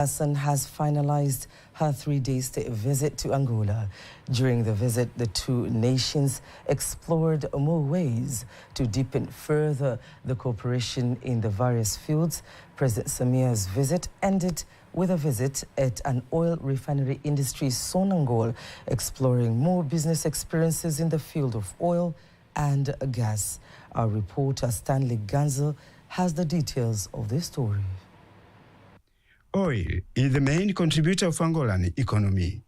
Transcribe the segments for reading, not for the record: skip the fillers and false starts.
Hassan has finalized her 3-day state visit to Angola. During the visit, the two nations explored more ways to deepen further the cooperation in the various fields. President Samia's visit ended with a visit at an oil refinery industry, Sonangol, exploring more business experiences in the field of oil and gas. Our reporter Stanley Ganzel has the details of this story. Oil is the main contributor of Angolan economy.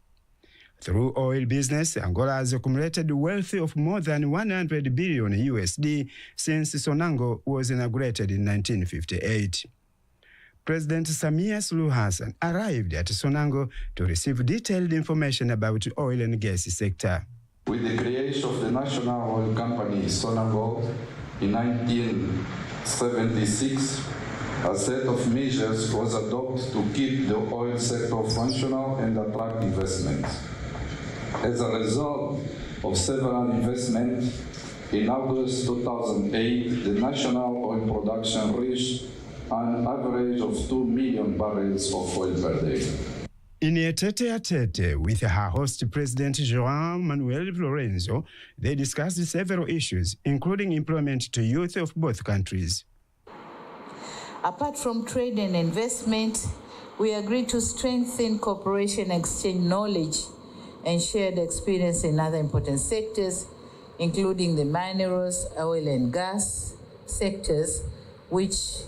Through oil business, Angola has accumulated wealth of more than 100 billion USD since Sonangol was inaugurated in 1958. President Samia Suluhu Hassan arrived at Sonangol to receive detailed information about oil and gas sector. With the creation of the national oil company Sonangol in 1976, a set of measures was adopted to keep the oil sector functional and attract investments. As a result of several investments, in August 2008, the national oil production reached an average of 2 million barrels of oil per day. In a tete-a-tete with her host, President João Manuel Lourenço, they discussed several issues, including employment to youth of both countries. Apart from trade and investment, we agreed to strengthen cooperation, exchange knowledge, and shared experience in other important sectors, including the minerals, oil and gas sectors, which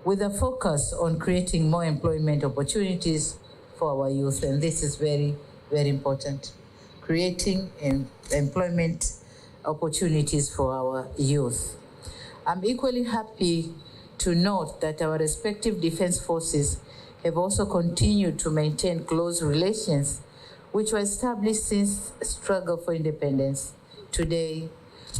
with a focus on creating more employment opportunities for our youth. And this is very, very important, creating employment opportunities for our youth. I'm equally happy to note that our respective defense forces have also continued to maintain close relations, which were established since the struggle for independence. Today,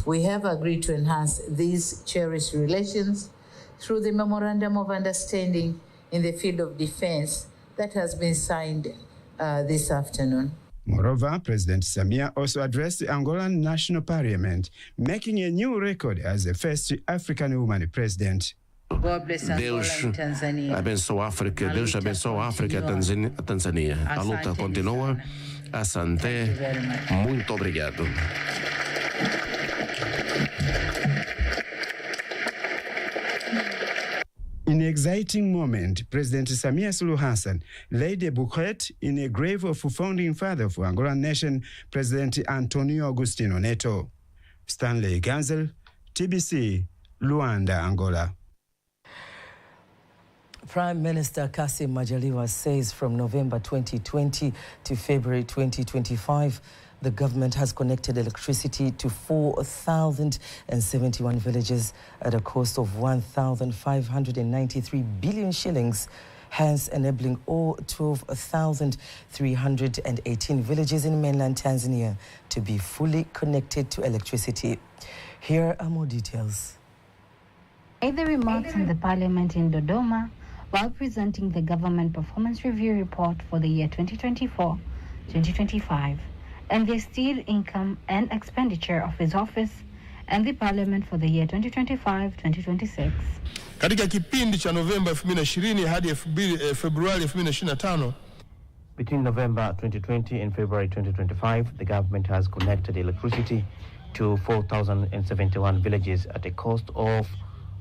we have agreed to enhance these cherished relations through the Memorandum of Understanding in the field of defense that has been signed this afternoon. Moreover, President Samia also addressed the Angolan National Parliament, making a new record as the first African woman president. Deus abençoe a África, Deus abençoe a África e a Tanzânia. A luta continua. Asante, muito obrigado. In an exciting moment, President Samia Suluhu Hassan laid a bouquet in a grave of founding father of Angolan nation, President Antonio Agostinho Neto. Stanley Ganzel, TBC, Luanda, Angola. Prime Minister Kassim Majaliwa says from November 2020 to February 2025, the government has connected electricity to 4,071 villages at a cost of 1,593 billion shillings, hence enabling all 12,318 villages in mainland Tanzania to be fully connected to electricity. Here are more details. The remarks in the parliament in Dodoma while presenting the government performance review report for the year 2024-2025 and the steered income and expenditure of his office and the parliament for the year 2025-2026. Katika kipindi cha Novemba 2020 hadi Februari 2025. Between November 2020 and February 2025, the government has connected electricity to 4,071 villages at a cost of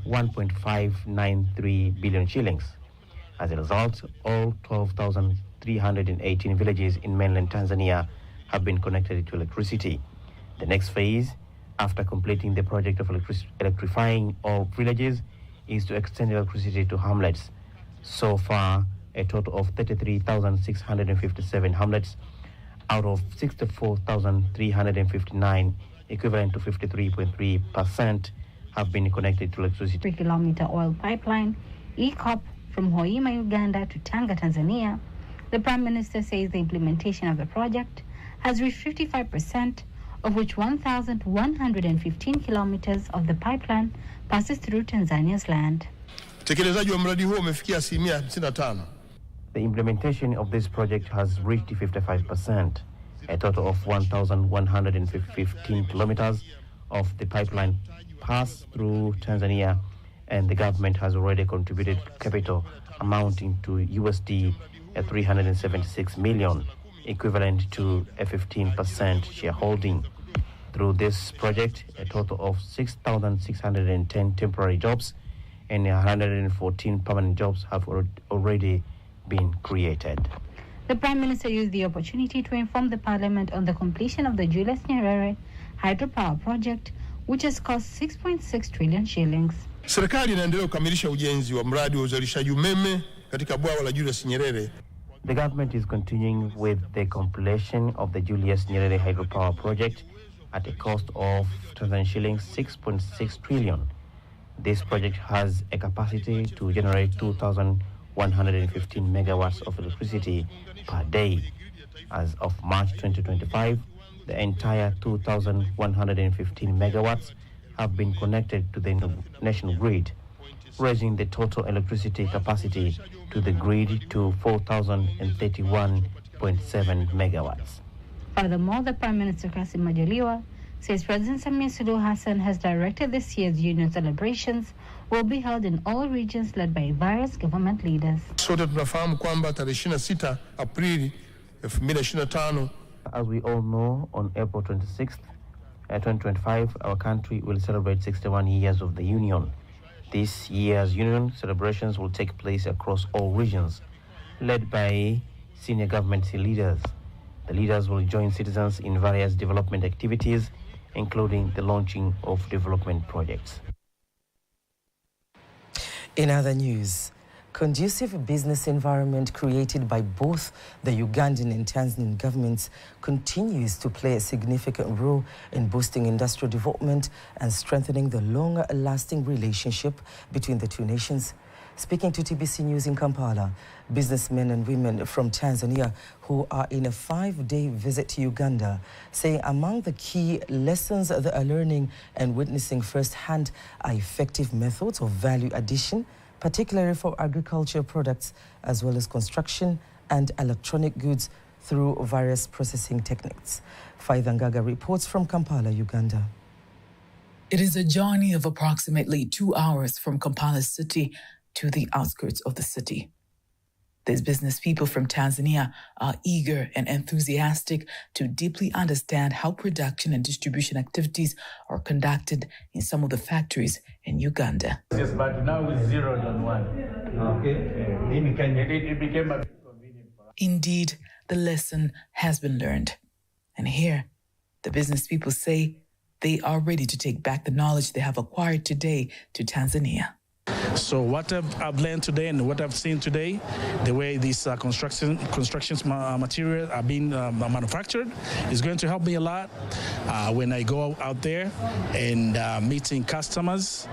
1.593 billion shillings. As a result, all 12,318 villages in mainland Tanzania have been connected to electricity. The next phase, after completing the project of electrifying all villages, is to extend electricity to hamlets. So far, a total of 33,657 hamlets out of 64,359, equivalent to 53.3%, have been connected to electricity. 3-kilometer oil pipeline, EACOP, from Hoima, Uganda to Tanga, Tanzania. The Prime Minister says the implementation of the project has reached 55%, of which 1,115 kilometers of the pipeline passes through Tanzania's land. Utekelezaji wa mradi huo umefikia 55%. The implementation of this project has reached 55%. A total of 1,115 kilometers of the pipeline pass through Tanzania and the government has already contributed capital amounting to USD 376 million, equivalent to a 15% shareholding. Through this project, a total of 6,610 temporary jobs and 114 permanent jobs have already been created. The Prime Minister used the opportunity to inform the Parliament on the completion of the Julius Nyerere hydropower project, which has cost 6.6 trillion shillings. Serikali inaendelea kukamilisha ujenzi wa mradi wa uzalishaji umeme katika bwawa la Julius Nyerere. The government is continuing with the completion of the Julius Nyerere hydropower project at a cost of Tanzanian shillings 6.6 trillion. This project has a capacity to generate 2,115 megawatts of electricity per day. As of March 2025, the entire 2,115 megawatts have been connected to the national grid, raising the total electricity capacity to the grid to 4,031.7 megawatts. Furthermore, the Prime Minister Kassim Majaliwa says President Samia Suluhu Hassan has directed this year's union celebrations will be held in all regions led by various government leaders. Sote tunafahamu kwamba tarehe 26 Aprili 2025. As we all know, on April 26th, 2025, our country will celebrate 61 years of the Union. This year's Union celebrations will take place across all regions, led by senior government leaders. The leaders will join citizens in various development activities, including the launching of development projects. In other news, conducive business environment created by both the Ugandan and Tanzanian governments continues to play a significant role in boosting industrial development and strengthening the long-lasting relationship between the two nations. Speaking to TBC News in Kampala, businessmen and women from Tanzania who are in a 5-day visit to Uganda say among the key lessons they are learning and witnessing firsthand are effective methods of value addition, particularly for agricultural products, as well as construction and electronic goods through various processing techniques. Faith Ngaga reports from Kampala, Uganda. It is a journey of approximately 2 hours from Kampala city to the outskirts of the city. These business people from Tanzania are eager and enthusiastic to deeply understand how production and distribution activities are conducted in some of the factories in Uganda. Yes, but now it's 0 on 1. Okay. It became a... Indeed, the lesson has been learned. And here, the business people say they are ready to take back the knowledge they have acquired today to Tanzania. So what I've learned today and what I've seen today, the way these construction materials are being manufactured, is going to help me a lot when I go out there and meeting customers.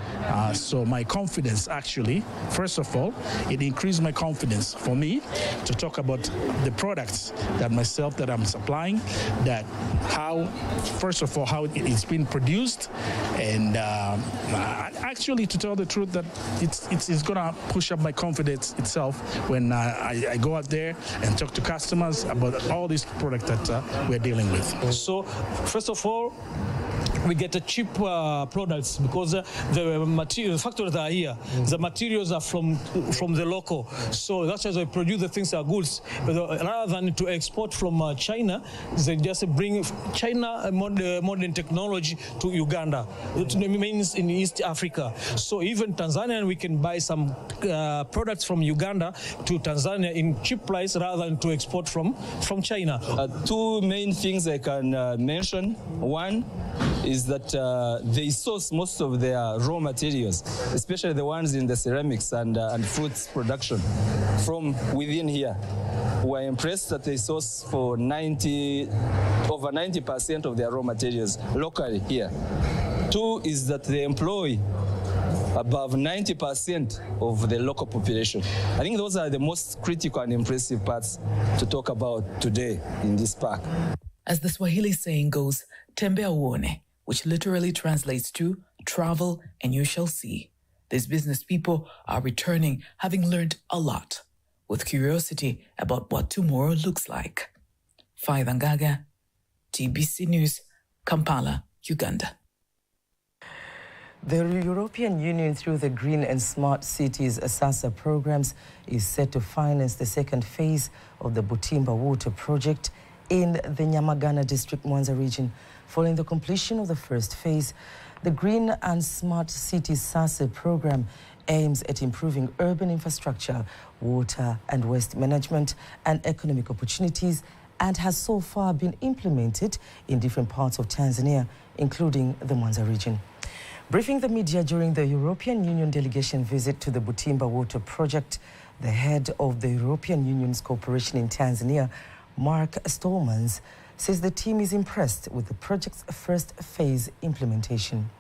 So my confidence, actually, first of all, it increased my confidence for me to talk about the products that I'm supplying, that how, first of all, how it's been produced, and actually, to tell the truth, that it's gonna push up my confidence itself when I go out there and talk to customers about all these products that we're dealing with. So, first of all, we get a cheap products because the factories are here. The materials are from the local. So that's why they produce the things that are goods. Rather than to export from China, they just bring China modern technology to Uganda. It means in East Africa. So even Tanzania, we can buy some products from Uganda to Tanzania in cheap price rather than to export from China. Two main things I can mention. One is that they source most of their raw materials, especially the ones in the ceramics and fruits production, from within here. We're impressed that they source for over 90% of their raw materials locally here. Two is that they employ above 90% of the local population. I think those are the most critical and impressive parts to talk about today in this park. As the Swahili saying goes, tembea uone, which literally translates to travel and you shall see. These business people are returning having learned a lot, with curiosity about what tomorrow looks like. Faith Ngaga, TBC News, Kampala, Uganda. The European Union, through the Green and Smart Cities SASA programs, is set to finance the second phase of the Butimba water project in the Nyamagana district, Mwanza region. Following the completion of the first phase, the Green and Smart Cities SASA program aims at improving urban infrastructure, water and waste management, and economic opportunities, and has so far been implemented in different parts of Tanzania, including the Mwanza region. Briefing the media during the European Union delegation visit to the Butimba water project, the head of the European Union's cooperation in Tanzania, Mark Stolmans, says the team is impressed with the project's first phase implementation.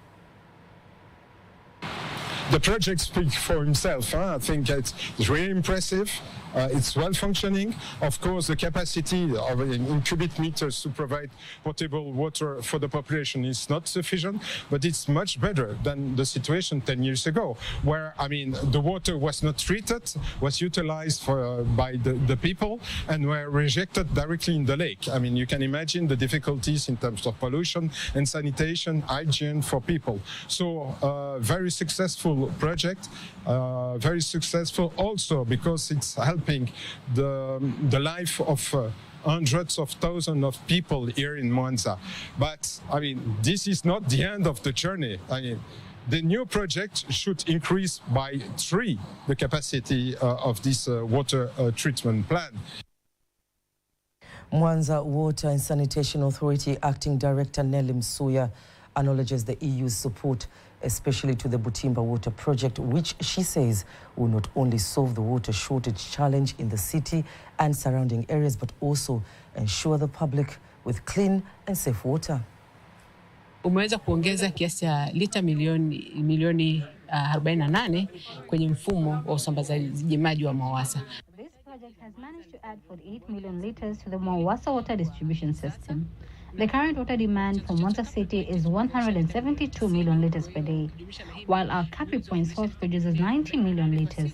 The project speaks for himself. I think it's really impressive. It's well functioning. Of course, the capacity of in cubic meters to provide potable water for the population is not sufficient, but it's much better than the situation 10 years ago, where, I mean, the water was not treated, was utilized by the people, and were rejected directly in the lake. I mean, you can imagine the difficulties in terms of pollution and sanitation, hygiene for people. So, very successful project, very successful also because it's helping the life of hundreds of thousands of people here in Mwanza. But I mean, this is not the end of the journey. I mean, the new project should increase by 3 the capacity of this water treatment plant. Mwanza Water and Sanitation Authority Acting Director Nelly Msuya acknowledges the EU's support, especially to the Butimba water project, which she says will not only solve the water shortage challenge in the city and surrounding areas, but also ensure the public with clean and safe water. Umeweza kuongeza kiasi cha lita milioni 48 kwenye mfumo wa usambazaji maji wa Mwawasa. This project has managed to add 48 million liters to the Mwawasa water distribution system. The current water demand for Mwanza City is 172 million liters per day, while our Kapi Point source produces 90 million liters.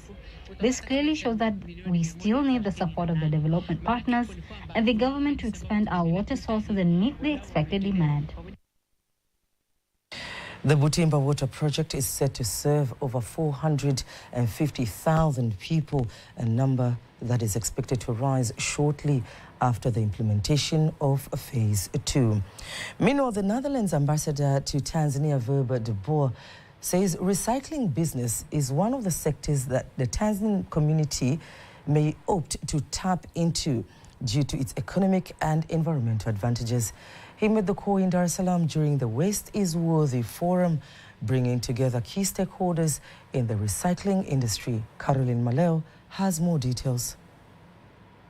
This clearly shows that we still need the support of the development partners and the government to expand our water sources and meet the expected demand. The Butimba water project is set to serve over 450,000 people, a number that is expected to rise shortly after the implementation of phase 2. Meanwhile, the Netherlands ambassador to Tanzania, Verba de Boer, says recycling business is one of the sectors that the Tanzanian community may opt to tap into due to its economic and environmental advantages. He made the call in Dar es Salaam during the Waste is Worthy Forum, bringing together key stakeholders in the recycling industry. Caroline Maleo has more details.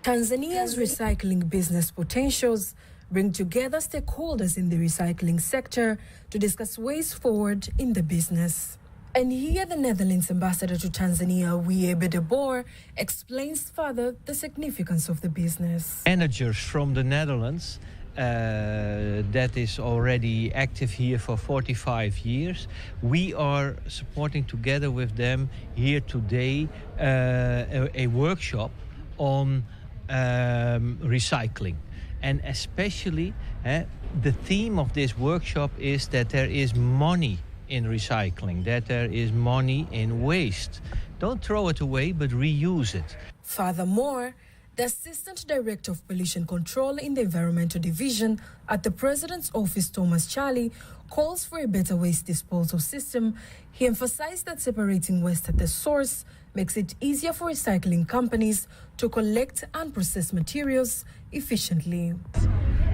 Tanzania's recycling business potentials bring together stakeholders in the recycling sector to discuss ways forward in the business. And here the Netherlands ambassador to Tanzania, Wiebe de Boer, explains further the significance of the business. Managers from the Netherlands that is already active here for 45 years. We are supporting together with them here today a workshop on recycling. And especially the theme of this workshop is that there is money in recycling, that there is money in waste. Don't throw it away, but reuse it. Furthermore, the Assistant Director of Pollution Control in the Environmental Division at the President's Office, Thomas Charlie, calls for a better waste disposal system. He emphasized that separating waste at the source makes it easier for recycling companies to collect and process materials efficiently.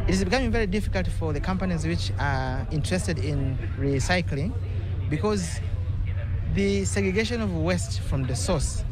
It is becoming very difficult for the companies which are interested in recycling because the segregation of waste from the source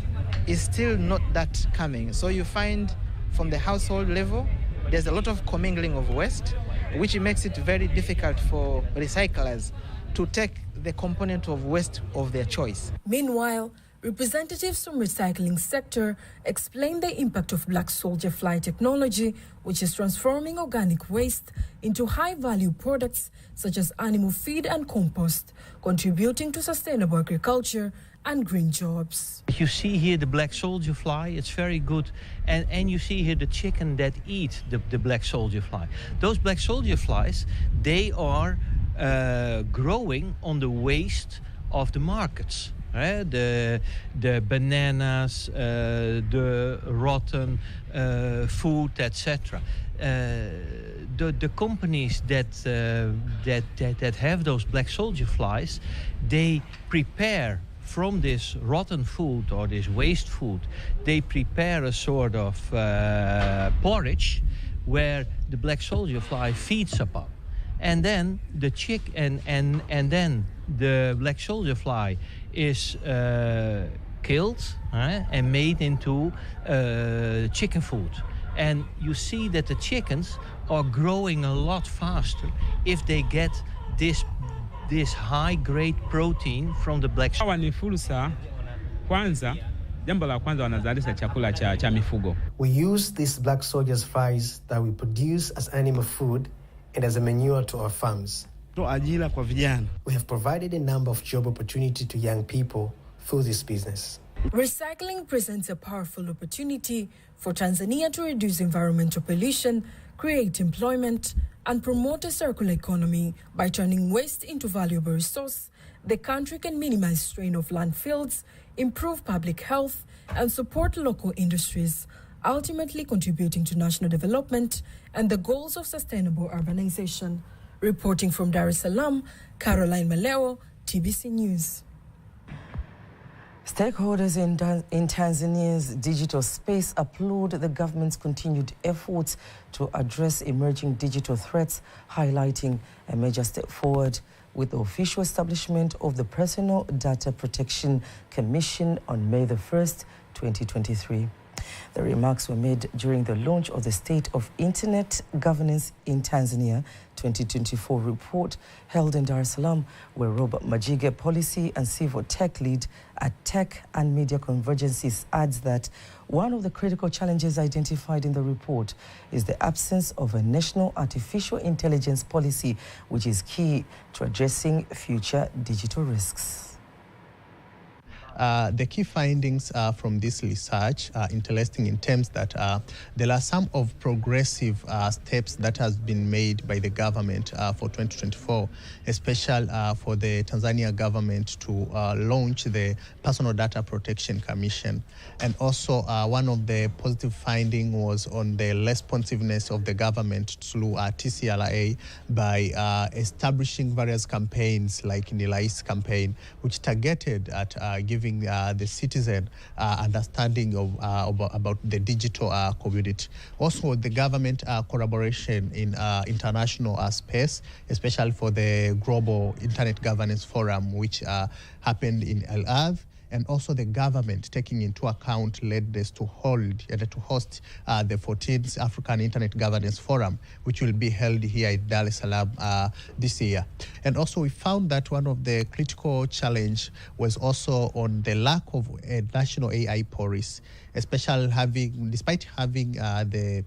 is still not that coming. So you find from the household level, there's a lot of commingling of waste, which makes it very difficult for recyclers to take the component of waste of their choice. Meanwhile, representatives from recycling sector explain the impact of black soldier fly technology, which is transforming organic waste into high-value products such as animal feed and compost, contributing to sustainable agriculture and green jobs. You see here the black soldier fly, it's very good. And you see here the chicken that eat the black soldier fly. Those black soldier flies, they are growing on the waste of the markets. The bananas, the rotten food, etc. The companies that have those black soldier flies, they prepare from this rotten food or this waste food, they prepare a sort of porridge where the black soldier fly feeds upon. And then the then the black soldier fly is killed and made into chicken food. And you see that the chickens are growing a lot faster if they get this high-grade protein from the black soldier. Hawa ni fursa kwanza, jambo la kwanza wanazalisha chakula cha mifugo. We use these black soldiers flies that we produce as animal food and as a manure to our farms. Ajira kwa vijana. We have provided a number of job opportunities to young people through this business. Recycling presents a powerful opportunity for Tanzania to reduce environmental pollution, create employment, and promote a circular economy. By turning waste into valuable resource, the country can minimize strain of landfills, improve public health, and support local industries, ultimately contributing to national development and the goals of sustainable urbanization. Reporting from Dar es Salaam, Caroline Maleo, TBC News. Stakeholders in Tanzania's digital space applaud the government's continued efforts to address emerging digital threats, highlighting a major step forward with the official establishment of the Personal Data Protection Commission on May the 1st, 2023. The remarks were made during the launch of the State of Internet Governance in Tanzania 2024 report held in Dar es Salaam, where Robert Majige, Policy and Civil Tech Lead at Tech and Media Convergencies, adds that one of the critical challenges identified in the report is the absence of a national artificial intelligence policy, which is key to addressing future digital risks. The key findings from this research are interesting in terms that there are some of progressive steps that has been made by the government for 2024, especially for the Tanzania government to launch the Personal Data Protection Commission. And also one of the positive findings was on the responsiveness of the government through TCRA by establishing various campaigns like the RISE campaign, which targeted at giving the citizen understanding of about the digital community. Also, the government collaboration in international space, especially for the Global Internet Governance Forum, which happened in El Av, and also the government taking into account readiness to hold and to host the 14th African Internet Governance Forum, which will be held here in Dar es Salaam this year. And also we found that one of the critical challenge was also on the lack of a national AI policy, especially despite having the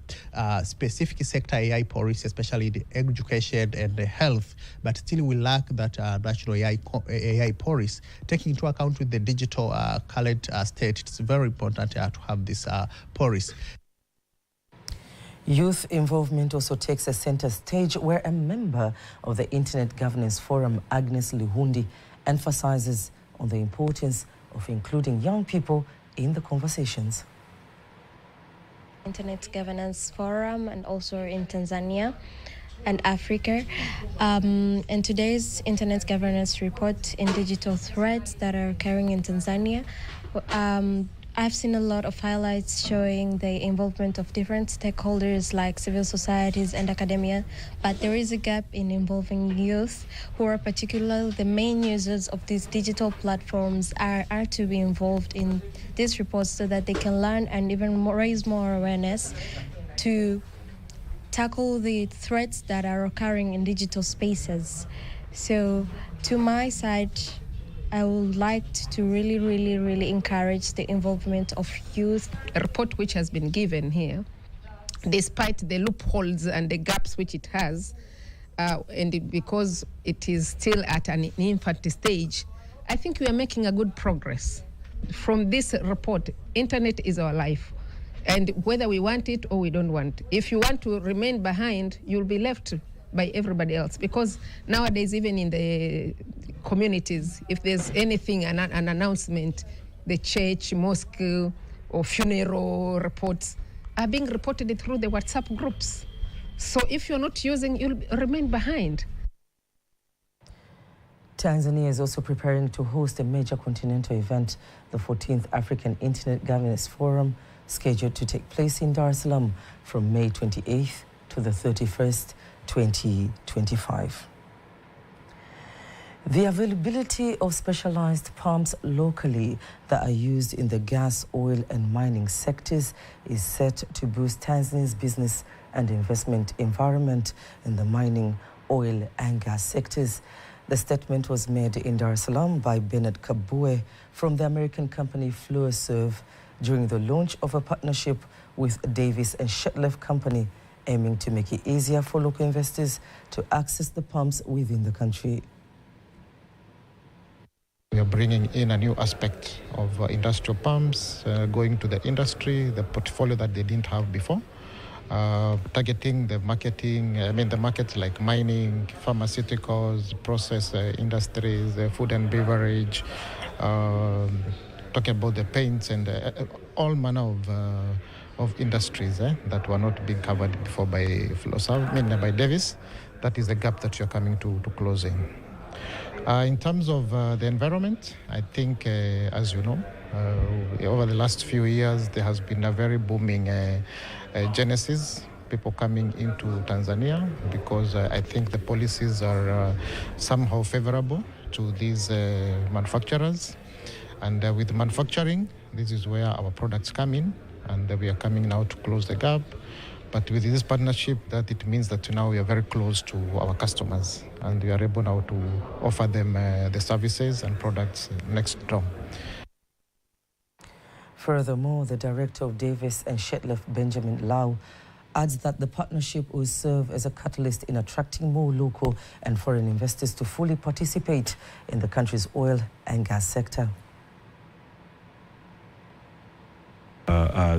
specific sector AI policy, especially the education and the health, but still we lack that national AI policy. Taking into account with the digital current state, it's very important to have this policy. Youth involvement also takes a center stage, where a member of the Internet Governance Forum, Agnes Lihundi, emphasizes on the importance of including young people in the conversations. Internet Governance Forum, and also in Tanzania and Africa. In today's Internet Governance Report in digital threats that are occurring in Tanzania, I've seen a lot of highlights showing the involvement of different stakeholders like civil societies and academia, but there is a gap in involving youth, who are particularly the main users of these digital platforms, are to be involved in these reports so that they can learn and even raise more awareness to tackle the threats that are occurring in digital spaces. So to my side, I would like to really encourage the involvement of youth. A report which has been given here, despite the loopholes and the gaps which it has, and because it is still at an infant stage, I think we are making a good progress. From this report, internet is our life, and whether we want it or we don't want it. If you want to remain behind, you'll be left by everybody else. Because nowadays, even in the communities, if there's anything, an announcement, the church, mosque, or funeral reports are being reported through the WhatsApp groups. So if you're not using, you'll remain behind. Tanzania is also preparing to host a major continental event, the 14th African Internet Governance Forum, scheduled to take place in Dar es Salaam from May 28th to the 31st, 2025. The availability of specialized pumps locally that are used in the gas, oil and mining sectors is set to boost Tanzania's business and investment environment in the mining, oil and gas sectors. The statement was made in Dar es Salaam by Bernard Kabue from the American company Fluorserve during the launch of a partnership with Davis and Shetleff Company, aiming to make it easier for local investors to access the pumps within the country. We are bringing in a new aspect of industrial pumps, going to the industry, the portfolio that they didn't have before, targeting the the markets like mining, pharmaceuticals, process industries, food and beverage, talking about the paints and all manner of industries that were not being covered before by Fluorserve, by Davis. That is the gap that you're coming to closing. In terms of the environment, I think, as you know, over the last few years, there has been a very booming genesis, people coming into Tanzania, because I think the policies are somehow favorable to these manufacturers. And with manufacturing, this is where our products come in, and we are coming now to close the gap. But with this partnership, that it means that now we are very close to our customers, and we are able now to offer them the services and products next door. Furthermore, the director of Davis and Shetleff, Benjamin Lau, adds that the partnership will serve as a catalyst in attracting more local and foreign investors to fully participate in the country's oil and gas sector.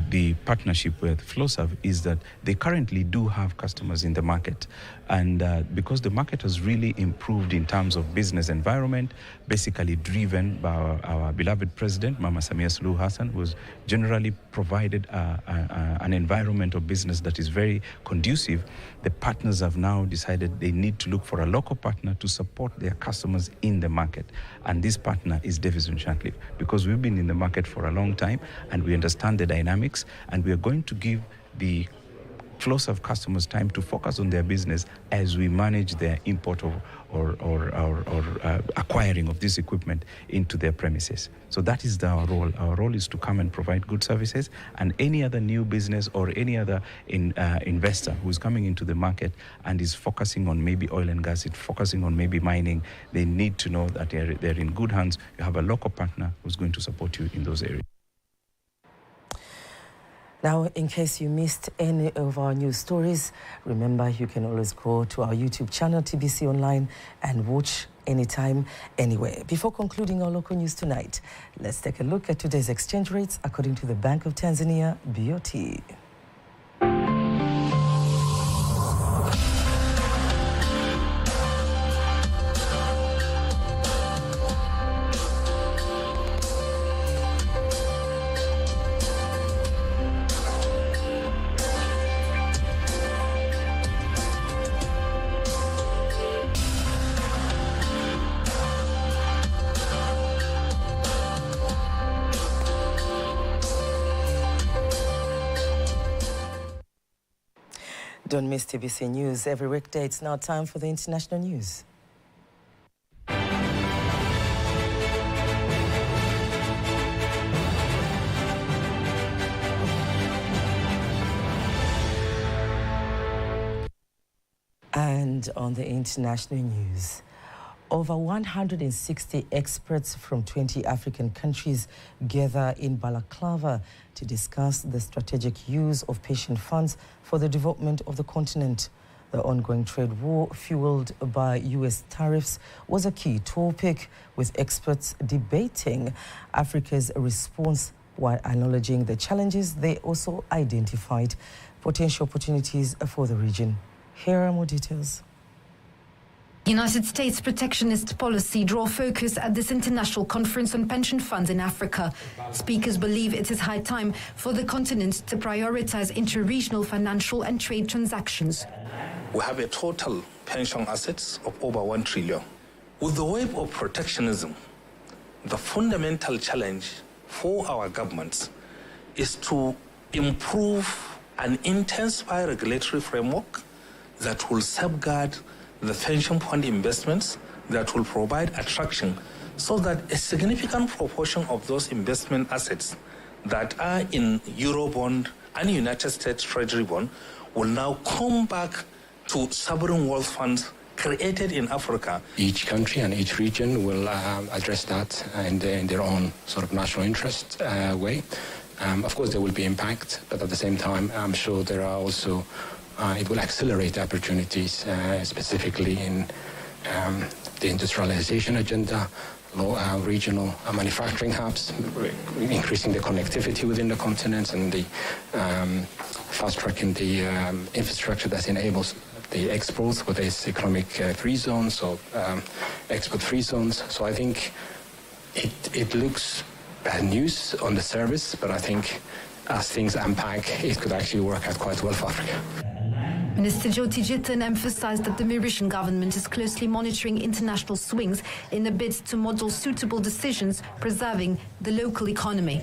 The partnership with Fluorserve is that they currently do have customers in the market. And because the market has really improved in terms of business environment, basically driven by our beloved president, Mama Samia Suluhu Hassan, who's generally provided an environment of business that is very conducive, the partners have now decided they need to look for a local partner to support their customers in the market. And this partner is Davis and Shetleff, because we've been in the market for a long time and we understand the dynamics, and we are going to give the Fluorserve customers time to focus on their business as we manage their import or acquiring of this equipment into their premises. So that is our role. Our role is to come and provide good services, and any other new business or any other investor who is coming into the market and is focusing on maybe oil and gas, it's focusing on maybe mining, they need to know that they're in good hands. You have a local partner who's going to support you in those areas. Now, in case you missed any of our news stories, remember you can always go to our YouTube channel, TBC Online, and watch anytime, anywhere. Before concluding our local news tonight, let's take a look at today's exchange rates according to the Bank of Tanzania, BOT. Don't miss TBC News every weekday. It's now time for the international news. And on the international news, over 160 experts from 20 African countries gather in Balaclava to discuss the strategic use of patient funds for the development of the continent. The ongoing trade war, fueled by U.S. tariffs, was a key topic, with experts debating Africa's response while acknowledging the challenges. They also identified potential opportunities for the region. Here are more details. United States protectionist policy draw focus at this international conference on pension funds in Africa. Speakers believe it is high time for the continent to prioritize inter-regional financial and trade transactions. We have a total pension assets of over 1 trillion. With the wave of protectionism, the fundamental challenge for our governments is to improve and intensify regulatory framework that will safeguard the pension fund investments, that will provide attraction so that a significant proportion of those investment assets that are in Eurobond and United States Treasury bond will now come back to sovereign wealth funds created in Africa. Each country and each region will address that in their own sort of national interest way. Of course, there will be impact, but at the same time, I'm sure there are also it will accelerate opportunities, specifically in the industrialization agenda, regional manufacturing hubs, increasing the connectivity within the continents, and the fast-tracking the infrastructure that enables the exports, whether it's economic free zones or export-free zones. So I think it looks bad news on the surface, but I think as things unpack, it could actually work out quite well for Africa. Minister Jyoti Jitan emphasized that the Mauritian government is closely monitoring international swings in a bid to model suitable decisions, preserving the local economy.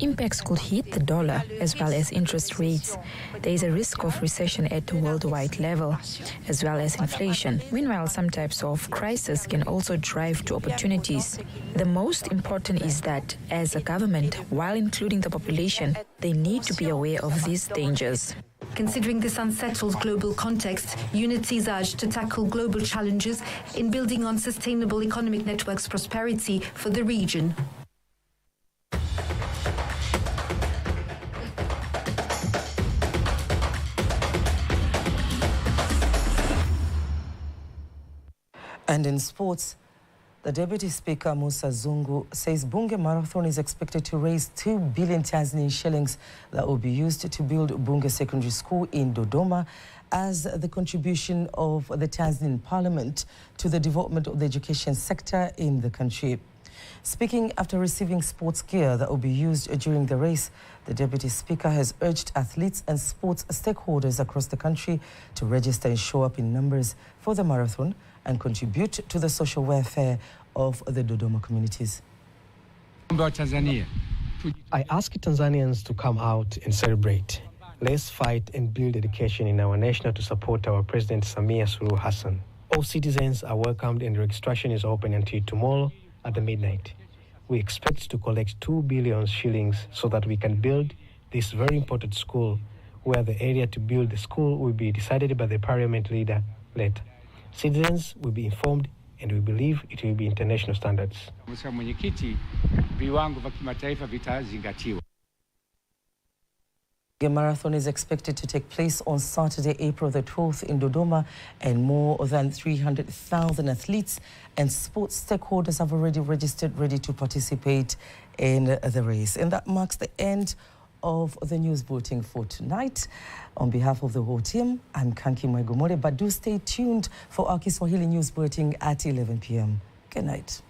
Impacts could hit the dollar as well as interest rates. There is a risk of recession at the worldwide level, as well as inflation. Meanwhile, some types of crisis can also drive to opportunities. The most important is that, as a government, while including the population, they need to be aware of these dangers. Considering this unsettled global context, UNITY is urged to tackle global challenges in building on sustainable economic networks prosperity for the region. And in sports, the Deputy Speaker Musa Zungu says Bunge Marathon is expected to raise 2 billion Tanzanian shillings that will be used to build Bunge Secondary School in Dodoma as the contribution of the Tanzanian Parliament to the development of the education sector in the country. Speaking after receiving sports gear that will be used during the race, the Deputy Speaker has urged athletes and sports stakeholders across the country to register and show up in numbers for the marathon and contribute to the social welfare of the Dodoma communities. I ask Tanzanians to come out and celebrate. Let's fight and build education in our nation to support our President Samia Suluhu Hassan. All citizens are welcomed and registration is open until tomorrow at the midnight. We expect to collect 2 billion shillings so that we can build this very important school, where the area to build the school will be decided by the parliament leader later. Citizens will be informed and we believe it will be international standards. The marathon is expected to take place on Saturday, April the 12th in Dodoma, and more than 300,000 athletes and sports stakeholders have already registered ready to participate in the race. And that marks the end of the news bulletin for tonight. On behalf of the whole team, I'm Kanki Mwegomore, but do stay tuned for our Kiswahili news bulletin at 11 p.m. Good night.